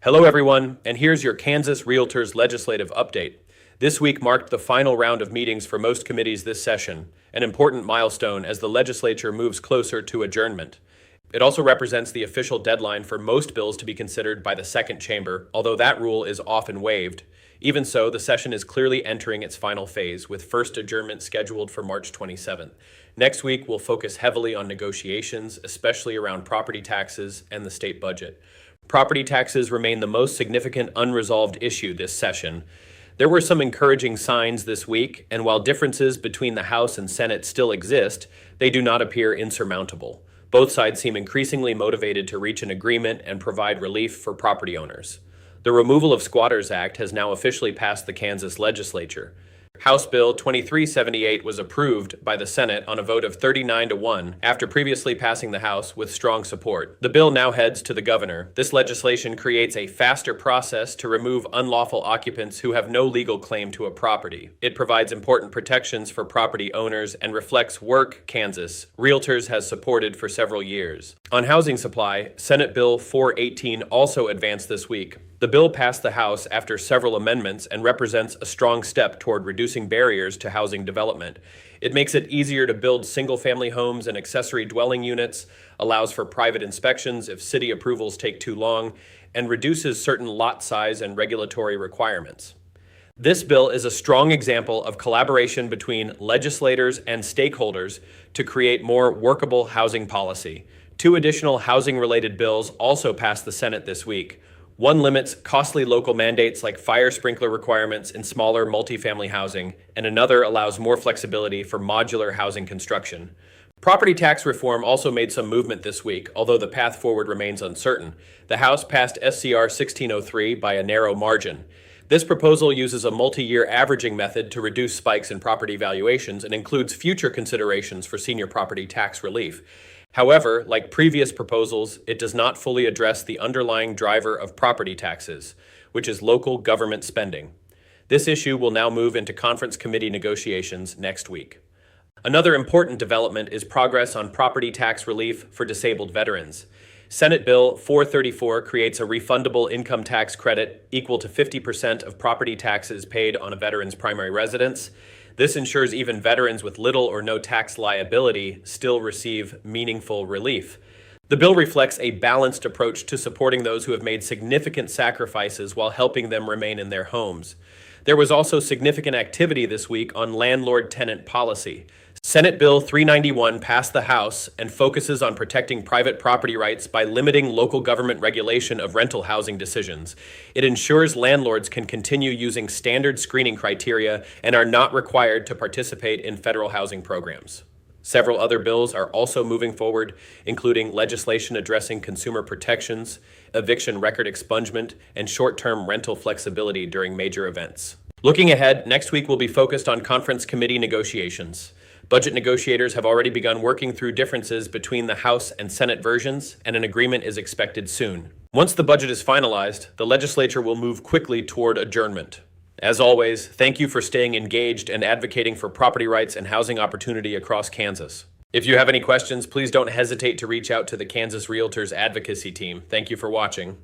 Hello, everyone, and here's your Kansas Realtors legislative update. This week marked the final round of meetings for most committees this session, an important milestone as the legislature moves closer to adjournment. It also represents the official deadline for most bills to be considered by the second chamber, although that rule is often waived. Even so, the session is clearly entering its final phase, with first adjournment scheduled for March 27th. Next week, we'll focus heavily on negotiations, especially around property taxes and the state budget. Property taxes remain the most significant unresolved issue this session. There were some encouraging signs this week, and while differences between the House and Senate still exist, they do not appear insurmountable. Both sides seem increasingly motivated to reach an agreement and provide relief for property owners. The Removal of Squatters Act has now officially passed the Kansas legislature. House Bill 2378 was approved by the Senate on a vote of 39-1 after previously passing the House with strong support. The bill now heads to the governor. This legislation creates a faster process to remove unlawful occupants who have no legal claim to a property. It provides important protections for property owners and reflects work Kansas Realtors has supported for several years. On housing supply, Senate Bill 418 also advanced this week. The bill passed the House after several amendments and represents a strong step toward reducing barriers to housing development. It makes it easier to build single-family homes and accessory dwelling units, allows for private inspections if city approvals take too long, and reduces certain lot size and regulatory requirements. This bill is a strong example of collaboration between legislators and stakeholders to create more workable housing policy. Two additional housing-related bills also passed the Senate this week. One limits costly local mandates like fire sprinkler requirements in smaller multifamily housing, and another allows more flexibility for modular housing construction. Property tax reform also made some movement this week, although the path forward remains uncertain. The House passed SCR 1603 by a narrow margin. This proposal uses a multi-year averaging method to reduce spikes in property valuations and includes future considerations for senior property tax relief. However, like previous proposals, it does not fully address the underlying driver of property taxes, which is local government spending. This issue will now move into conference committee negotiations next week. Another important development is progress on property tax relief for disabled veterans. Senate Bill 434 creates a refundable income tax credit equal to 50% of property taxes paid on a veteran's primary residence. This ensures even veterans with little or no tax liability still receive meaningful relief. The bill reflects a balanced approach to supporting those who have made significant sacrifices while helping them remain in their homes. There was also significant activity this week on landlord-tenant policy. Senate Bill 391 passed the House and focuses on protecting private property rights by limiting local government regulation of rental housing decisions. It ensures landlords can continue using standard screening criteria and are not required to participate in federal housing programs. Several other bills are also moving forward, including legislation addressing consumer protections, eviction record expungement, and short-term rental flexibility during major events. Looking ahead, next week will be focused on conference committee negotiations. Budget negotiators have already begun working through differences between the House and Senate versions, and an agreement is expected soon. Once the budget is finalized, the legislature will move quickly toward adjournment. As always, thank you for staying engaged and advocating for property rights and housing opportunity across Kansas. If you have any questions, please don't hesitate to reach out to the Kansas Realtors Advocacy Team. Thank you for watching.